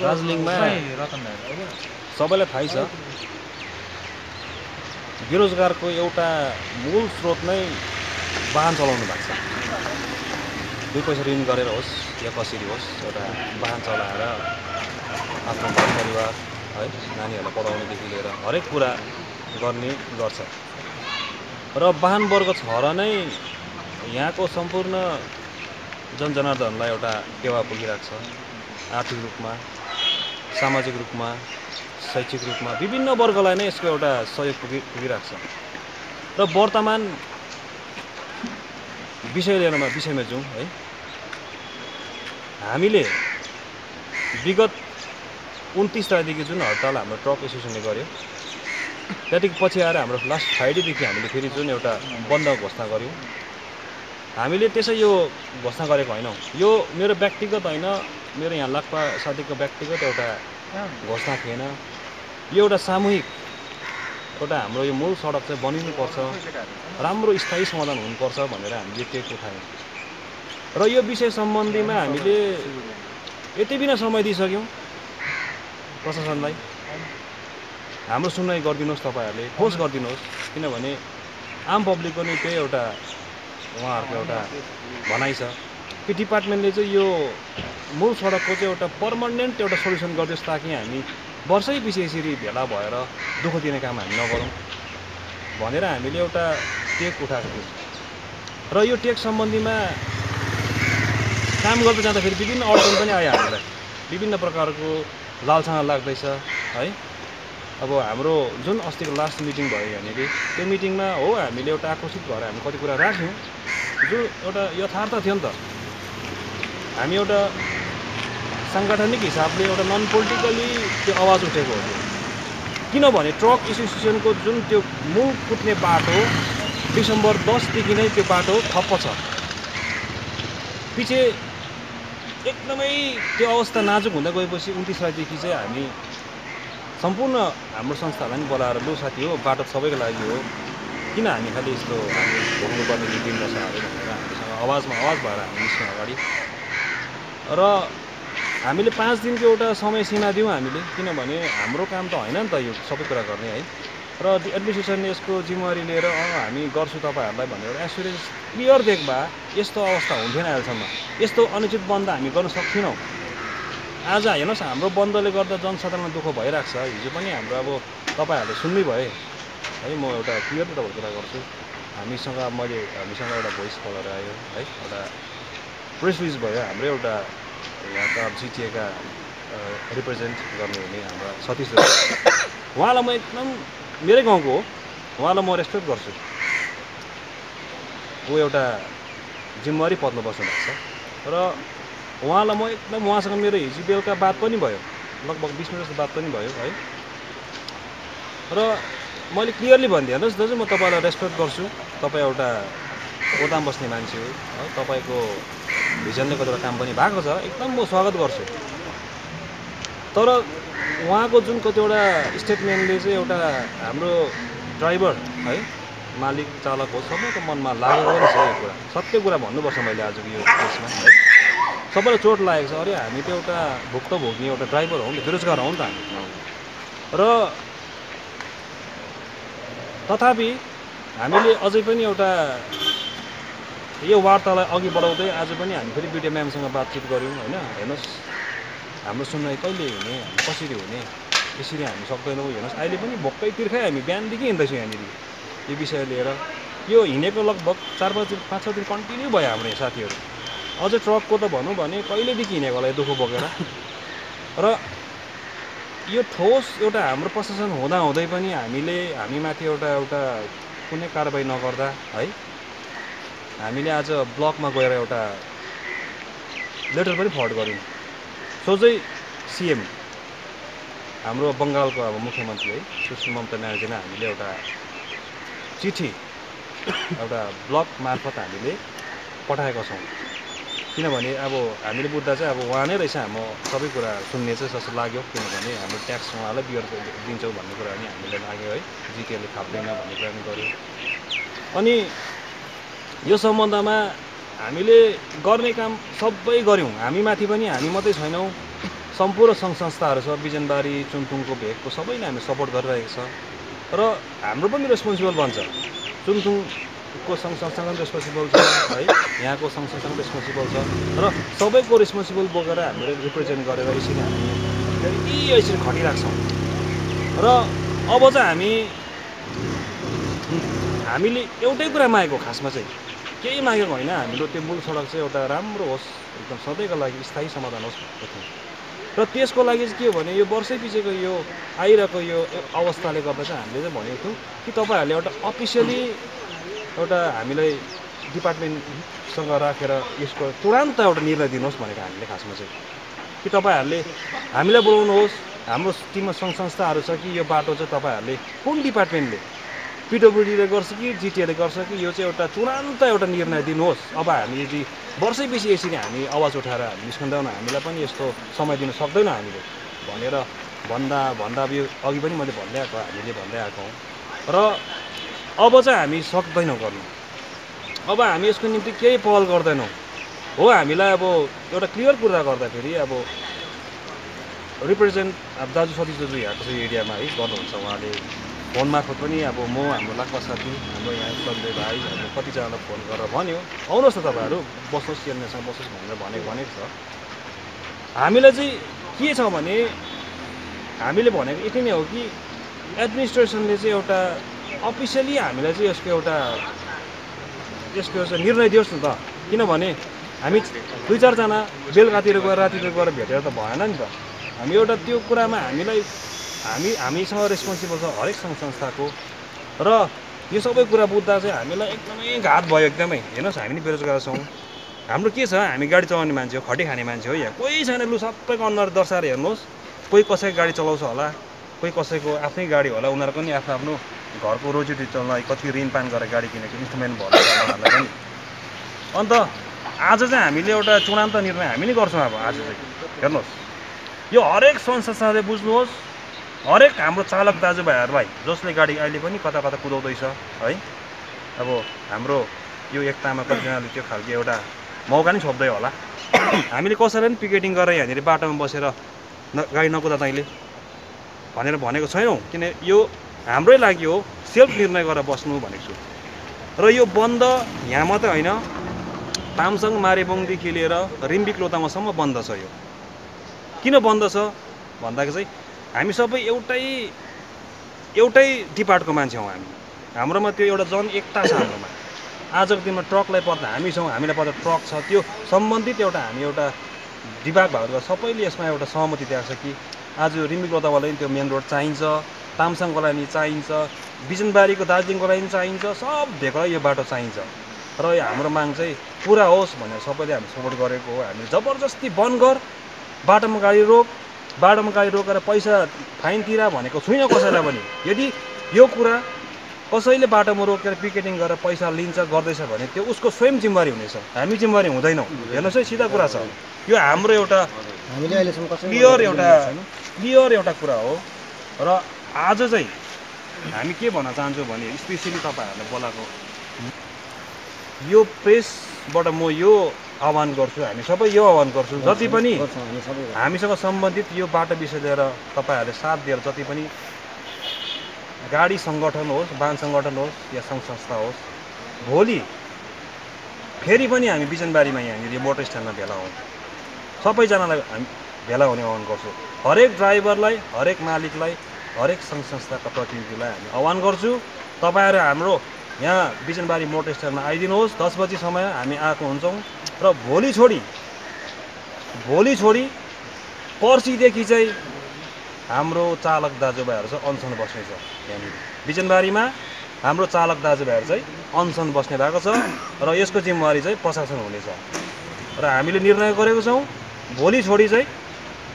दार्जिलिङमा सबैलाई थाहै छ बेरोजगारको एउटा मूल स्रोत नै वाहन चलाउनु भएको छ। 2 पैसा ऋण गरेर होस् या कसरी होस् एउटा वाहन चलाएर आफ्नो घर परिवार है नानीहरूलाई पढाउनेदेखि लिएर हरेक कुरा गर्ने गर्छ र वाहन वर्ग छ र नै यहाँको सम्पूर्ण जनजनार्दनलाई एउटा टेवा पुगिरहेको छ। आर्थिक रूपमा, सामाजिक रूपमा, शैक्षिक रूपमा विभिन्न वर्गलाई नै यसको एउटा सहयोग पुगिरहेको छ। र वर्तमान विषयमा जाउँ है, हामीले विगत 29 तारिखदेखि जुन हडताल हाम्रो ट्रक एसोसिएसनले गर्यो त्यहाँदेखि पछि आएर हाम्रो लास्ट फ्राइडेदेखि हामीले फेरि जुन एउटा बन्द घोषणा गऱ्यौँ। हामीले त्यसै यो घोषणा गरेको होइनौँ, यो मेरो व्यक्तिगत होइन, मेरो यहाँ लाक्पा साथीको व्यक्तिगत एउटा घोषणा थिएन। यो एउटा सामूहिक एउटा हाम्रो यो मूल सडक चाहिँ बनिनुपर्छ, राम्रो स्थायी समाधान हुनुपर्छ भनेर हामीले टेक उठायौँ र यो विषय सम्बन्धीमा हामीले यति बिना समय दिइसक्यौँ प्रशासनलाई। हाम्रो सुनवाई गरिदिनुहोस्, तपाईँहरूले ठोस गरिदिनुहोस्, किनभने आम पब्लिकको नि त्यही एउटा उहाँहरूको एउटा भनाइ छ कि डिपार्टमेन्टले चाहिँ यो मूल सडकको चाहिँ एउटा पर्मानेन्ट एउटा सोल्युसन गरिदियोस् ताकि हामी वर्षै पछि यसरी भेला भएर दुःख दिने काम हामी नगरौँ भनेर हामीले एउटा टेक उठाएको थियौँ। र यो टेक सम्बन्धीमा काम गर्दै जाँदाखेरि विभिन्न अडचन पनि आयो हामीलाई, विभिन्न प्रकारको लालसँग लाग्दैछ है। अब हाम्रो जुन अस्तिको लास्ट मिटिङ भयो यहाँनिर, त्यो मिटिङमा हो हामीले एउटा आकर्षित भएर हामी कति कुरा राख्यौँ जो एउटा यथार्थ थियो नि त। हामी एउटा साङ्गठनिक हिसाबले एउटा नन पोलिटिकली त्यो आवाज उठेको हो। किनभने ट्रक एसोसिएसनको जुन त्यो मूल कुट्ने बाटो डिसेम्बर 10देखि नै त्यो बाटो ठप्प छ। पछि एकदमै त्यो अवस्था नाजुक हुँदै गएपछि 29 तारिखदेखि चाहिँ हामी सम्पूर्ण हाम्रो संस्थालाई पनि बोलाएर लु साथी हो बाटो सबैको लागि हो, किन हामी खालि यस्तो हामी भोग्नुपर्ने दिन रहेछ अरे भनेर हामीसँग आवाजमा आवाज भएर हामी निस्क्यौँ अगाडि। र हामीले 5 दिनको एउटा समय सीमा दियौँ हामीले, किनभने हाम्रो काम त होइन नि त यो सबै कुरा गर्ने है। र एडमिनिस्ट्रेसनले यसको जिम्मेवारी लिएर हामी गर्छु तपाईँहरूलाई भनेर एस्युरेन्स क्लियर दिएको भए यस्तो अवस्था हुन्थेन अहिलेसम्म। यस्तो अनुचित बन्द हामी गर्न सक्थेनौँ। आज हेर्नुहोस् हाम्रो बन्दले गर्दा जनसाधारणलाई दुःख भइरहेको छ। हिजो पनि हाम्रो अब तपाईँहरूले सुन्नै भए है, म एउटा क्लियर तपाईँको कुरा गर्छु। हामीसँग एउटा भोइस कलर आयो है, एउटा प्रेस रिलिज भयो हाम्रो एउटा यहाँका जिटिएका रिप्रेजेन्ट गर्नुहुने हाम्रा सतीश उहाँलाई म एकदम मेरै गाउँको हो, उहाँलाई म रेस्पेक्ट गर्छु। ऊ एउटा जिम्मेवारी पदमा बस्नुभएको छ र उहाँलाई म एकदम उहाँसँग मेरो हिजो बेलुका बात पनि भयो, लगभग 20 मिनट जस्तो बात पनि भयो है। र मैले क्लियरली भनिदिएँ हेर्नुहोस् दाजु म तपाईँलाई रेस्पेक्ट गर्छु, तपाईँ एउटा ओदाम बस्ने मान्छे हो है, तपाईँको भिजनले कतिवटा काम पनि भएको छ, एकदम म स्वागत गर्छु। तर उहाँको जुन कतिवटा स्टेटमेन्टले चाहिँ एउटा हाम्रो ड्राइभर है, मालिक चालक हो सबैको मनमा लागेको पनि छ। यो कुरा सत्य कुरा भन्नुपर्छ मैले आजको यो केसमा है। सबैलाई चोट लागेको छ। अरे हामी त एउटा भोग्ने एउटा ड्राइभर हौँ नि त, बेरोजगार हौँ नि त हामी। र तथापि हामीले अझै पनि एउटा यो वार्तालाई अघि बढाउँदै आज पनि हामी फेरि बिडिओ म्यामसँग बातचित गऱ्यौँ होइन। हेर्नुहोस् हाम्रो सुनवाई कहिले हुने, कसरी हुने, यसरी हामी सक्दैनौँ। हेर्नुहोस् अहिले पनि भोकै तिर्खै हामी बिहानदेखि हिँड्दैछौँ यहाँनिर यो विषय लिएर। यो हिँडेको लगभग 4-5 दिन कन्टिन्यू भयो हाम्रो यहाँ साथीहरू। अझै ट्रकको त भनौँ भने कहिलेदेखि हिँडेको होला यो दुःख बोकेर। र यो ठोस एउटा हाम्रो प्रशासन हुँदै पनि हामीमाथि एउटा कुनै कारबाही नगर्दा है, हामीले आज ब्लकमा गएर एउटा लेटर पनि फर्वर्ड गऱ्यौँ सोझै सिएम हाम्रो बङ्गालको अब मुख्यमन्त्री है सुश्री ममता ब्यानर्जीलाई हामीले एउटा चिठी एउटा ब्लक मार्फत हामीले पठाएका छौँ। किनभने अब हामीले बुझ्दा चाहिँ अब उहाँ नै रहेछ हाम्रो सबै कुरा सुन्ने चाहिँ जस्तो लाग्यो, किनभने हाम्रो ट्याक्स उहाँलाई बियर दिन्छौँ भन्ने कुरा पनि हामीलाई लाग्यो है, जिटिएले खाप्दैन भन्ने कुरा पनि गऱ्यो। अनि यो सम्बन्धमा हामीले गर्ने काम सबै गऱ्यौँ। हामी माथि पनि हामी मात्रै छैनौँ, सम्पूर्ण सङ्घ संस्थाहरू छ बिजनबारी चुङथुङको भेगको सबैले हामी सपोर्ट गरिरहेको छ र हाम्रो पनि रेस्पोन्सिबल बन्छ चुङथुङको सङ्घ संस्था पनि रेस्पोन्सिबल छ है यहाँको सङ्घ संस्था पनि रेस्पोन्सिबल छ र सबैको रेस्पोन्सिबल बोकेर हामीले रिप्रेजेन्ट गरेर यसरी यसरी खटिरहेको छौँ र अब चाहिँ हामीले एउटै कुरा मागेको खासमा चाहिँ केही मागेको होइन हाम्रो त्यो मूल सडक चाहिँ एउटा राम्रो होस् एकदम सधैँको लागि स्थायी समाधान होस् भनेको थियौँ र त्यसको लागि चाहिँ के हो भने यो वर्षै पछिको यो आइरहेको यो अवस्थाले गर्दा चाहिँ हामीले चाहिँ भनेको थियौँ कि तपाईँहरूले एउटा अफिसियली एउटा हामीलाई डिपार्टमेन्टसँग राखेर यसको तुरन्त एउटा निर्णय दिनुहोस् भनेको हामीले खासमा चाहिँ कि तपाईँहरूले हामीलाई बोलाउनुहोस् हाम्रो टिममा सङ्घ संस्थाहरू छ कि यो बाटो चाहिँ तपाईँहरूले कुन डिपार्टमेन्टले पिडब्ल्युडीले गर्छ कि जिटिएले गर्छ कि यो चाहिँ एउटा तुरन्त एउटा निर्णय दिनुहोस् अब हामी यदि वर्षैपछि यसरी हामी आवाज उठाएर हामी निस्कँदैनौँ हामीलाई पनि यस्तो समय दिन सक्दैनौँ हामीले भनेर भन्दा यो अघि पनि मैले भन्दै आएको हामीले भन्दै आएको हौँ र अब चाहिँ हामी सक्दैनौँ गर्नु अब हामी यसको निम्ति केही पहल गर्दैनौँ हो हामीलाई अब एउटा क्लियर कुरा गर्दाखेरि अब रिप्रेजेन्ट अब दाजु सतीश दाजु यहाँको चाहिँ एरियामा है गर्नुहुन्छ उहाँले फोन मार्फत पनि अब म हाम्रो लाक्पा साथी हाम्रो यहाँ सन्जय भाइ हाम्रो कतिजनालाई फोन गरेर भन्यो आउनुहोस् न तपाईँहरू बस्नुहोस् चियरम्यानसँग बस्नुहोस् भनेर भनेको छ हामीलाई चाहिँ के छ भने हामीले भनेको यति नै हो कि एडमिनिस्ट्रेसनले चाहिँ एउटा अफिसियली हामीलाई चाहिँ यसको निर्णय दियोस् न त किनभने हामी 2-4 जना बेलुकातिर गएर रातितिर गएर भेटेर त भएन नि त हामी एउटा त्यो कुरामा हामीसँग रेस्पोन्सिबल छ हरेक सङ्घ संस्थाको र यो सबै कुरा बुझ्दा चाहिँ हामीलाई एकदमै घात भयो एकदमै हेर्नुहोस् हामी नि बेरोजगार छौँ हाम्रो के छ हामी गाडी चलाउने मान्छे हो खटी खाने मान्छे हो यहाँ कोही छैन लु सबैको अनुहार दर्शाएर हेर्नुहोस् कोही कसैको गाडी चलाउँछ होला कोही कसैको आफ्नै गाडी होला उनीहरूको पनि आफ्नो घरको रोजीरोटी चल्नलाई कति ऋणपान गरेर गाडी किनेको इन्स्ट्रुमेन्ट भयो उनीहरूलाई पनि अन्त आज चाहिँ हामीले एउटा चुडान्त निर्णय हामी नै गर्छौँ अब आज चाहिँ हेर्नुहोस् यो हरेक संस्थाले बुझ्नुहोस् हरेक हाम्रो चालक दाजुभाइहरूलाई जसले गाडी अहिले पनि कता कता कुदाउँदैछ है अब हाम्रो यो एकतामा कतिजनाले त्यो खालको एउटा मौका नि छोप्दै होला हामीले कसैलाई पनि पिकेटिङ गरेर यहाँनिर बाटोमा बसेर गाडी नकुदा तैँले भनेर भनेको छैनौँ किन यो हाम्रै लागि हो सेल्फ निर्णय गरेर बस्नु भनेको छु र यो बन्द यहाँ मात्रै होइन तामसाङ मारेबुङदेखि लिएर रिम्बिक लोतामासम्म बन्द छ यो किन बन्द छ भन्दाखेरि चाहिँ हामी सबै एउटै डिपार्टको मान्छे हौँ हाम्रोमा त्यो एउटा जन एकता छ हाम्रोमा आजको दिनमा ट्रकलाई पर्दा हामी छौँ हामीलाई पर्दा ट्रक छ त्यो सम्बन्धित हामी एउटा विभाग भएको सबैले यसमा एउटा सहमति दिएको छ कि आज रिम्बिक लोतावालाई त्यो मेन रोड चाहिन्छ तामसाङको लागि चाहिन्छ बिजनबारीको दार्जिलिङको लागि चाहिन्छ सब भेकलाई यो बाटो चाहिन्छ र यो हाम्रो माग चाहिँ पुरा होस् भनेर सबैले हामी सपोर्ट गरेको हो हामीले जबरजस्ती बन्द गर बाटोमा गाडी रोकेर पैसा फाइन तिरा भनेको छुइनँ कसैलाई पनि यदि यो कुरा कसैले बाटोमा रोकेर पिकेटिङ गरेर पैसा लिन्छ गर्दैछ भने त्यो उसको स्वयं जिम्मेवारी हुनेछ हामी जिम्मेवारी हुँदैनौँ हेर्नुहोस् है सिधा कुरा छ यो हाम्रो एउटा क्लियर एउटा कुरा हो र आज चाहिँ हामी के भन्न चाहन्छौँ भने स्पेसली तपाईँहरूलाई बोलाएको यो प्रेसबाट म यो आह्वान गर्छु हामी सबै यो आह्वान गर्छौँ जति पनि हामीसँग सम्बन्धित यो बाटो विषय लिएर तपाईँहरूले साथ दिएर जति पनि गाडी सङ्गठन होस् वाहन सङ्गठन होस् या सङ्घ संस्था होस् भोलि फेरि पनि हामी बिजनबारीमा यहाँनिर मोटर स्ट्यान्डमा भेला हौँ सबैजनालाई हामी भेला हुने आह्वान गर्छौँ हरेक ड्राइभरलाई हरेक मालिकलाई हरेक सङ्घ संस्थाका प्रतिनिधिलाई हामी आह्वान गर्छु तपाईँहरू हाम्रो यहाँ बिजनबारी मोटर स्ट्यान्डमा आइदिनुहोस् 10 बजी समय हामी आएको हुन्छौँ र भोलि छोडी पर्सिदेखि चाहिँ हाम्रो चालक दाजुभाइहरू चाहिँ अनसन बस्ने छ यहाँनिर बिजनबारीमा हाम्रो चालक दाजुभाइहरू चाहिँ अनसन बस्ने भएको छ र यसको जिम्मेवारी चाहिँ प्रशासन हुनेछ र हामीले निर्णय गरेको छौँ भोलि छोडी चाहिँ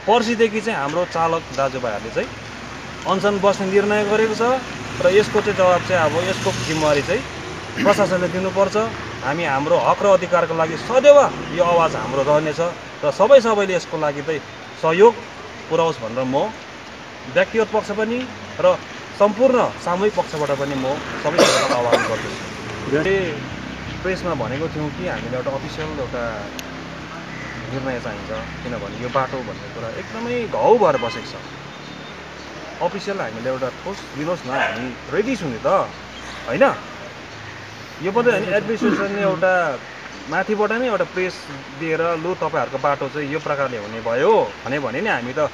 पर्सिदेखि चाहिँ हाम्रो चालक दाजुभाइहरूले चाहिँ अनसन बस्ने निर्णय गरेको छ र यसको चाहिँ जवाब चाहिँ अब यसको जिम्मेवारी चाहिँ प्रशासनले दिनुपर्छ हामी हाम्रो हक र अधिकारको लागि सदैव यो आवाज हाम्रो रहनेछ र सबैले यसको लागि चाहिँ सहयोग पुर्याओस् भनेर म व्यक्तिगत पक्ष पनि र सम्पूर्ण सामूहिक पक्षबाट पनि म सबैजनालाई आह्वान गर्दछु। प्रेसमा भनेको थियौँ कि हामीले एउटा अफिसियल एउटा निर्णय चाहिन्छ किनभने यो बाटो भन्ने कुरा एकदमै घाउ भएर बसेको छ अफिसियल हामीले एउटा ठोस दिनुहोस् न हामी रेडी छु नि त होइन यो पनि होइन एडमिनिस्ट्रेसनले एउटा माथिबाट नै एउटा प्रेस दिएर लु तपाईँहरूको बाटो चाहिँ यो प्रकारले हुने भयो भने नि हामी त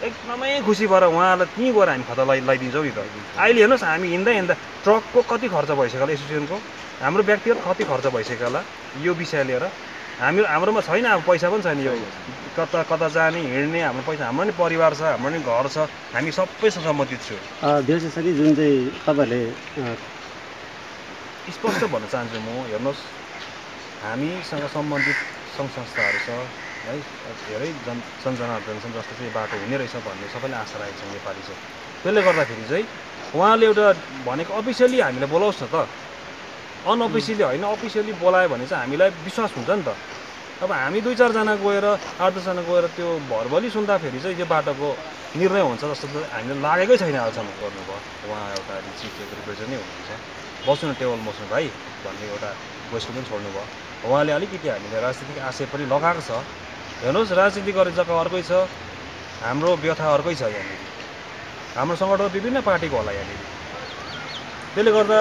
एकदमै खुसी भएर उहाँलाई त्यहीँ गएर हामी खाता लगाइदिन्छौँ नि त अहिले हेर्नुहोस् हामी हिँड्दा ट्रकको कति खर्च भइसक्यो होला एसोसिएसनको हाम्रो व्यक्तिगत कति खर्च भइसक्यो होला यो विषय लिएर हाम्रोमा छैन अब पैसा पनि छैन यो कता कता जाने हिँड्ने हाम्रो पैसा हाम्रो नि परिवार छ हाम्रो नि घर छ हामी सबैसँग सम्बन्धित छु देउसे सर जुन चाहिँ तपाईँहरूले स्पष्ट भन्न चाहन्छु म हेर्नुहोस् हामीसँग सम्बन्धित सङ्घ संस्थाहरू छ है धेरै जनजनार्दन छन् जस्तो चाहिँ बाटो हुने रहेछ भन्ने सबैले आशा राखेको छ नेपाली छ त्यसले गर्दाखेरि चाहिँ उहाँले एउटा भनेको अफिसियली हामीलाई बोलाओस् न त अनअफिसियली होइन अफिसियली बोलायो भने चाहिँ हामीलाई विश्वास हुन्छ नि त अब हामी 2-4 जना गएर 8-10 जना गएर त्यो भरबली सुन्दाखेरि चाहिँ यो बाटोको निर्णय हुन्छ जस्तो हामीलाई लागेकै छैन अहिलेसम्म गर्नुभयो उहाँ एउटा चिफ रिप्रेजेन्ट नै हुनुहुन्छ बस्नु न टेबल बस्नु भाइ भन्ने एउटा क्वेसन पनि छोड्नु भयो उहाँले अलिकति हामीले राजनीतिक आशय पनि लगाएको छ हेर्नुहोस् राजनीति गर्ने जग्गा अर्कै छ हाम्रो व्यथा अर्कै छ यहाँनिर हाम्रो सङ्गठन विभिन्न पार्टीको होला यहाँनिर त्यसले गर्दा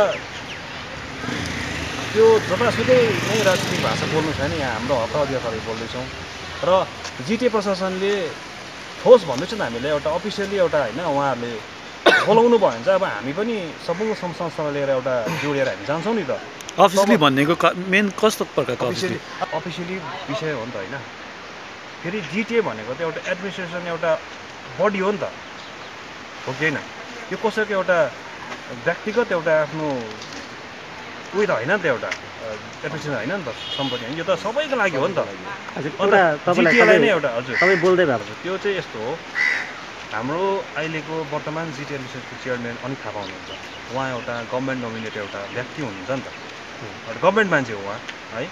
त्यो जतासुकै नै राजनीतिक भाषा बोल्नु छैन यहाँ हाम्रो हक अधिकारहरू बोल्दैछौँ र जिटिए प्रशासनले ठोस भन्दैछ नि हामीले एउटा अफिसियली एउटा होइन उहाँहरूले बोलाउनु भयो भने चाहिँ अब हामी पनि सबै संस्थालाई लिएर एउटा जोडेर हामी जान्छौँ नि त अफिसियली भन्नेको मेन कस्तो प्रकारको अफिसियली विषय हो नि त होइन फेरि जिटिए भनेको त एउटा एडमिनिस्ट्रेसन एउटा बडी हो नि त हो कि होइन यो कसैको एउटा व्यक्तिगत एउटा आफ्नो उयो त होइन नि त एउटा एडमिनिस्ट्रेसन होइन नि त सम्पत्ति होइन यो त सबैको लागि हो नि त जिटिएलाई नै एउटा हजुर तपाईँ बोल्दै भएको त्यो चाहिँ यस्तो हो हाम्रो अहिलेको वर्तमान जिटिए एडमिनिस्ट्रेसनको चेयरम्यान अनित थापा हुनुहुन्छ उहाँ एउटा गभर्मेन्ट नोमिनेटेड एउटा व्यक्ति हुनुहुन्छ नि त एउटा गभर्मेन्ट मान्छे हो उहाँ है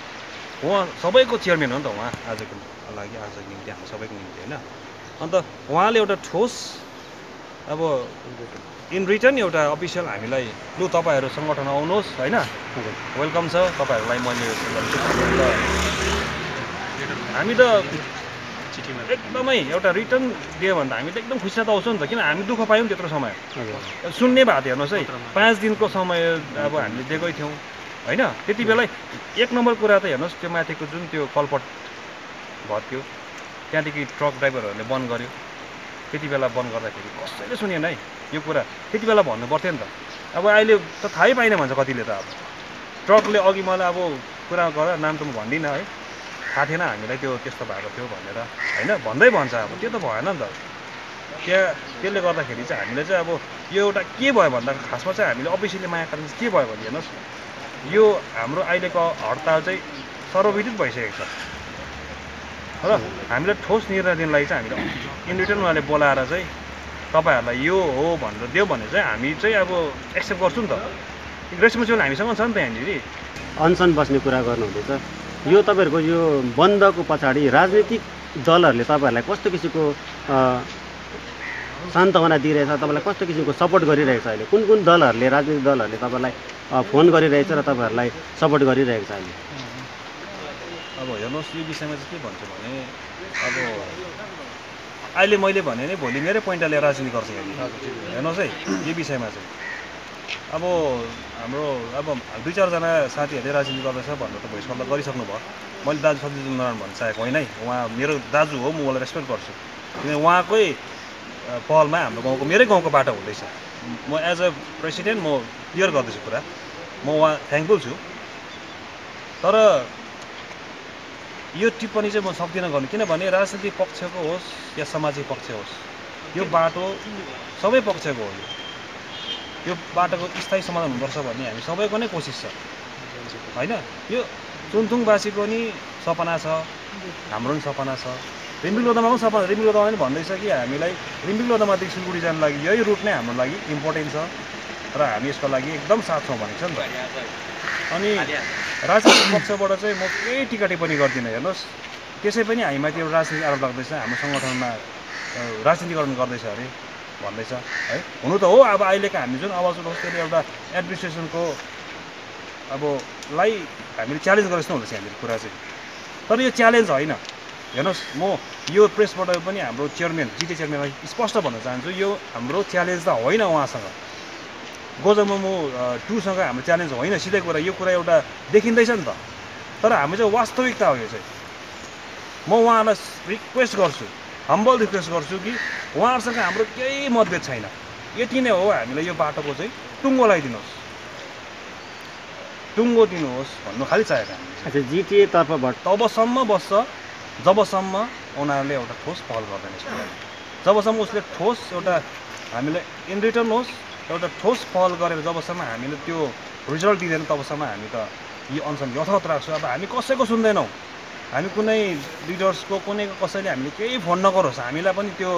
उहाँ सबैको चेयरम्यान हो नि त उहाँ आजको लागि आजको निम्ति हाम्रो सबैको निम्ति होइन अन्त उहाँले एउटा ठोस अब इन रिटर्न एउटा अफिसियल हामीलाई लु तपाईँहरू सङ्गठन आउनुहोस् होइन वेलकम छ तपाईँहरूलाई मैले हामी त एकदमै एउटा रिटर्न दियो भने त हामी त एकदम खुसी त आउँछौँ नि त किन हामी दुःख पायौँ त्यत्रो समय सुन्ने भएको थियो हेर्नुहोस् है 5 दिनको समय अब हामीले दिएकै थियौँ होइन त्यति बेला 1 नम्बर कुरा त हेर्नुहोस् त्यो माथिको जुन त्यो कलपट भयो त्यहाँदेखि ट्रक ड्राइभरहरूले बन्द गर्यो त्यति बेला बन्द गर्दाखेरि कसैले सुनेन है यो कुरा त्यति बेला भन्नु पर्थ्यो नि त अब अहिले त थाहै पाइन भन्छ कतिले त अब ट्रकले अघि मलाई अब कुरा गर्दा नाम त म भन्दिनँ है थाहा थिएन हामीलाई त्यो त्यस्तो भएको थियो भनेर होइन भन्दै भन्छ अब त्यो त भएन नि त त्यसले गर्दाखेरि चाहिँ हामीले चाहिँ अब यो एउटा के भयो भन्दा खासमा चाहिँ हामीले अफिसियली माया कारण के भयो भने हेर्नुहोस् यो हाम्रो अहिलेको हडताल चाहिँ सर्वविदित भइसकेको छ र हामीले ठोस निर्णय दिनलाई चाहिँ हामीले इन रिटर्न उहाँले बोलाएर चाहिँ तपाईँहरूलाई यो हो भनेर दियो भने चाहिँ हामी चाहिँ अब एक्सेप्ट गर्छौँ नि त रेस्पोन्सिबल हामीसँग छ नि त यहाँनिर अनसन बस्ने कुरा गर्नुहुँदैछ यो तपाईँहरूको यो बन्दको पछाडि राजनीतिक दलहरूले तपाईँहरूलाई कस्तो किसिमको सान्त्वना दिइरहेछ तपाईँलाई कस्तो किसिमको सपोर्ट गरिरहेछ अहिले कुन कुन दलहरूले राजनीतिक दलहरूले तपाईँलाई फोन गरिरहेछ र तपाईँहरूलाई सपोर्ट गरिरहेको छ अहिले अब हेर्नुहोस् यो विषयमा चाहिँ के भन्छु भने अब अहिले मैले भने नि भोलि मेरै पोइन्टले लिएर राजनीति गर्छ हेर्नुहोस् है यो विषयमा चाहिँ अब हाम्रो अब 2-4 जना साथीहरूले राजनीति गर्दैछ भनेर त भोइस कल त गरिसक्नु भयो मैले दाजु सब्जिजुल नारायण भन्न चाहेको होइन है उहाँ मेरो दाजु हो म उहाँलाई रेस्पेक्ट गर्छु किनभने उहाँकै पहलमा हाम्रो गाउँको मेरै गाउँको बाटो हुँदैछ म एज अ प्रेसिडेन्ट म क्लियर गर्दैछु कुरा म उहाँ थ्याङ्कफुल छु तर यो टिप्पणी चाहिँ म सक्दिनँ गर्नु किनभने राजनीतिक पक्षको होस् या सामाजिक पक्ष होस् यो बाटो सबै पक्षको हो यो बाटोको स्थायी समाधान हुनुपर्छ भन्ने हामी सबैको नै कोसिस छ होइन यो चुनथुङवासीको नि सपना छ हाम्रो पनि सपना छ रिम्बिक लोधोमा पनि सपना रिम्बिक लोधोमा पनि भन्दैछ कि हामीलाई रिम्बिक लोधोमादेखि सिलगढी जानु लागि यही रुट नै हाम्रो लागि इम्पोर्टेन्ट छ र हामी यसको लागि एकदम साथ छौँ भनेको छ नि त अनि राजनीतिक पक्षबाट चाहिँ म केही टिका टिप्पणी गर्दिनँ हेर्नुहोस् त्यसै पनि हामीमाथि एउटा राजनीतिक आरोप लाग्दैछ हाम्रो सङ्गठनमा राजनीतिकरण गर्दैछ अरे भन्दैछ है हुनु त हो अब अहिलेको हामी जुन आवाज उठाउँछ त्यसले एउटा एडमिनिस्ट्रेसनको अब लाई हामीले च्यालेन्ज गरेको जस्तो हुँदैछ यहाँनिर कुरा चाहिँ तर यो च्यालेन्ज होइन हेर्नुहोस् म यो प्रेसबाट पनि हाम्रो चेयरम्यान जिटिए चेयरम्यानलाई स्पष्ट भन्न चाहन्छु यो हाम्रो च्यालेन्ज त होइन उहाँसँग गोजमो 2सँग हाम्रो च्यालेन्ज होइन सिधै कुरा यो कुरा एउटा देखिँदैछ नि त तर हामी चाहिँ वास्तविकता हो यो चाहिँ म उहाँलाई रिक्वेस्ट गर्छु हम्बल रिक्वेस्ट गर्छु कि उहाँहरूसँग हाम्रो केही मतभेद छैन यति नै हो हामीलाई यो बाटोको चाहिँ टुङ्गो लगाइदिनुहोस् टुङ्गो दिनुहोस् भन्नु खालि चाहेको हामी अच्छा जिटिए तर्फबाट तबसम्म बस्छ जबसम्म उनीहरूले एउटा ठोस पहल गर्दैन यसको लागि जबसम्म उसले ठोस एउटा हामीलाई इन रिटर्न होस् एउटा ठोस पहल गरेर जबसम्म हामीले त्यो रिजल्ट दिँदैन तबसम्म हामी त यो अनसन यथावत राख्छौँ अब हामी कसैको सुन्दैनौँ हामी कुनै लिडर्सको कुनैको कसैले हामीले केही फोन नगरोस् हामीलाई पनि त्यो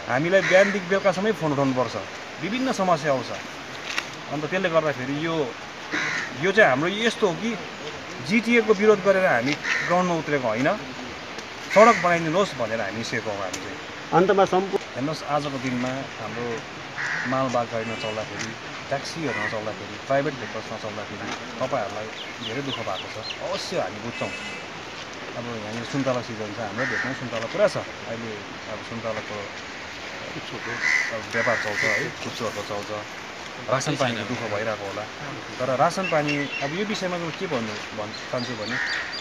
हामीलाई बिहानदेखि बेलुकासम्मै फोन उठाउनुपर्छ विभिन्न समस्या आउँछ अन्त त्यसले गर्दाखेरि यो चाहिँ हाम्रो यस्तो हो कि जिटिएको विरोध गरेर हामी ग्राउन्डमा उत्रेको होइन सडक बनाइदिनुहोस् भनेर हामी निस्केको हौँ हामी चाहिँ अन्तमा सम्पूर्ण हेर्नुहोस् आजको दिनमा हाम्रो मालवाहक गाडीमा चल्दाखेरि ट्याक्सीहरूमा चल्दाखेरि प्राइभेट भेहिकल्समा चल्दाखेरि तपाईँहरूलाई धेरै दुःख भएको छ अवश्य हामी बुझ्छौँ अब यहाँनिर सुन्तला सिजन छ हाम्रो भेटमा सुन्तला पुरा छ अहिले अब सुन्तलाको व्यापार चल्छ है कुचोहरूको चल्छ रासन पानीको दुःख भइरहेको होला तर रासन पानी अब यो विषयमा म के भन्न चाहन्छु भने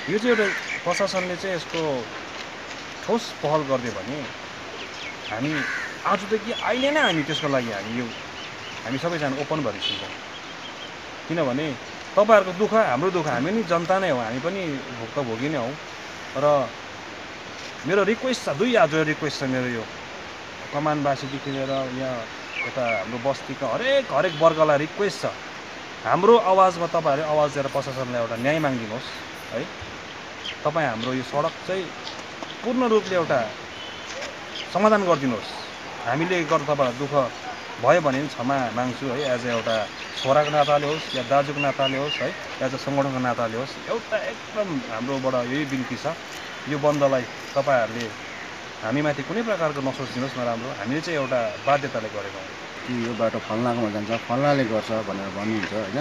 यो चाहिँ एउटा प्रशासनले चाहिँ यसको ठोस पहल गरिदियो भने हामी आजदेखि अहिले नै हामी त्यसको लागि हामी सबैजना ओपन भएर सुन्छौँ किनभने तपाईँहरूको दुःख हाम्रो दुःख हामी नि जनता नै हो हामी पनि भोगी नै हौँ र मेरो रिक्वेस्ट छ आज रिक्वेस्ट छ मेरो यो कमानवासीदेखि लिएर यहाँ यता हाम्रो बस्तीका हरेक वर्गलाई रिक्वेस्ट छ हाम्रो आवाजमा तपाईँहरूले आवाज दिएर प्रशासनलाई एउटा न्याय मागिदिनुहोस् है तपाईँ हाम्रो यो सडक चाहिँ पूर्ण रूपले एउटा समाधान गरिदिनुहोस् हामीले गर्दा तपाईँहरूलाई दुःख भयो भने पनि क्षमा माग्छु है एज एउटा छोराको नाताले होस् या दाजुको नाताले होस् है एज अ सङ्गठनको नाताले होस् एउटा एकदम हाम्रोबाट यही बिन्ती छ यो बन्दलाई तपाईँहरूले हामीमाथि कुनै प्रकारको नसोचिदिनुहोस् नराम्रो हामीले चाहिँ एउटा बाध्यताले गरेको हौँ कि यो बाटो फल्नाकोमा जान्छ फल्नाले गर्छ भनेर भन्नुहुन्छ होइन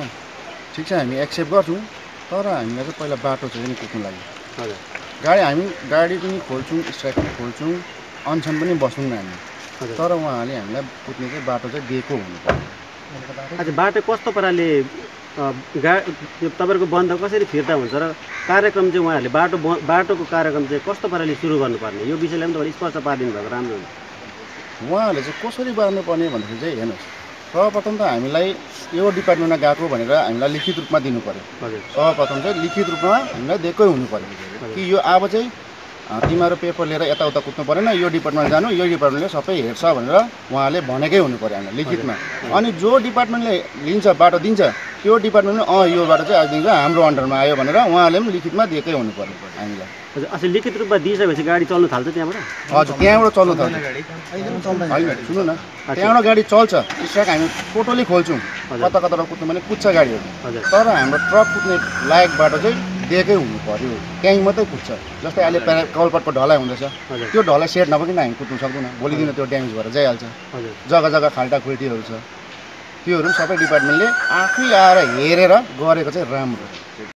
ठिक छ हामी एक्सेप्ट गर्छौँ तर हामीलाई चाहिँ पहिला बाटो चाहिँ कुद्नु लागि हजुर हामी गाडी पनि खोल्छौँ स्ट्राइक पनि खोल्छौँ अनसन पनि बस्छौँ न हामी तर उहाँहरूले हामीलाई कुद्ने चाहिँ बाटो चाहिँ दिएको हुनुपर्छ अच्छा बाटो कस्तो पाराले तपाईँहरूको बन्द कसरी फिर्ता हुन्छ र कार्यक्रम चाहिँ उहाँहरूले बाटोको कार्यक्रम चाहिँ कस्तो पाराले सुरु गर्नुपर्ने यो विषयलाई पनि तपाईँले स्पष्ट पारिदिनु भएको राम्रो हुन्छ उहाँहरूले चाहिँ कसरी गर्नुपर्ने भन्दाखेरि चाहिँ हेर्नुहोस् सर्वप्रथम त हामीलाई यो डिपार्टमेन्टमा गएको भनेर हामीलाई लिखित रूपमा दिनु पऱ्यो सर्वप्रथम चाहिँ लिखित रूपमा हामीलाई दिएकै हुनु पऱ्यो कि यो अब चाहिँ तिमीहरू पेपर लिएर यताउता कुद्नु परेन यो डिपार्टमेन्ट जानु यो डिपार्टमेन्टले सबै हेर्छ भनेर उहाँले भनेकै हुनु पऱ्यो हामीलाई लिखितमा अनि जो डिपार्टमेन्टले लिन्छ बाटो दिन्छ त्यो डिपार्टमेन्टले यो बाटो चाहिँ आज दिन्छ हाम्रो अन्डरमा आयो भनेर उहाँले पनि लिखितमा दिएकै हुनु पऱ्यो हामीलाई हजुर अच्छा लिखित रूपमा दिइसकेपछि गाडी चल्नु थाल्छ त्यहाँबाट हजुर त्यहाँबाट चल्नु थाल्छ होइन सुन्नु न त्यहाँबाट गाडी चल्छ स्ट्राइक हामी टोटली खोल्छौँ कता कता कुद्नु भने कुद्छ गाडीहरू तर हाम्रो ट्रक कुद्ने लायक बाटो चाहिँ दिएकै हुनु पऱ्यो त्यहीँ मात्रै कुद्छ जस्तै अहिले कलपटको ढलाइ हुँदैछ त्यो ढलाइ सेट नभइकन हामी कुद्नु सक्दैनौँ भोलिदिन त्यो ड्यामेज भएर जाइहाल्छ जग्गा जग्गा खाल्टा खुल्टीहरू छ त्योहरू पनि सबै डिपार्टमेन्टले आफै आएर हेरेर गरेको चाहिँ राम्रो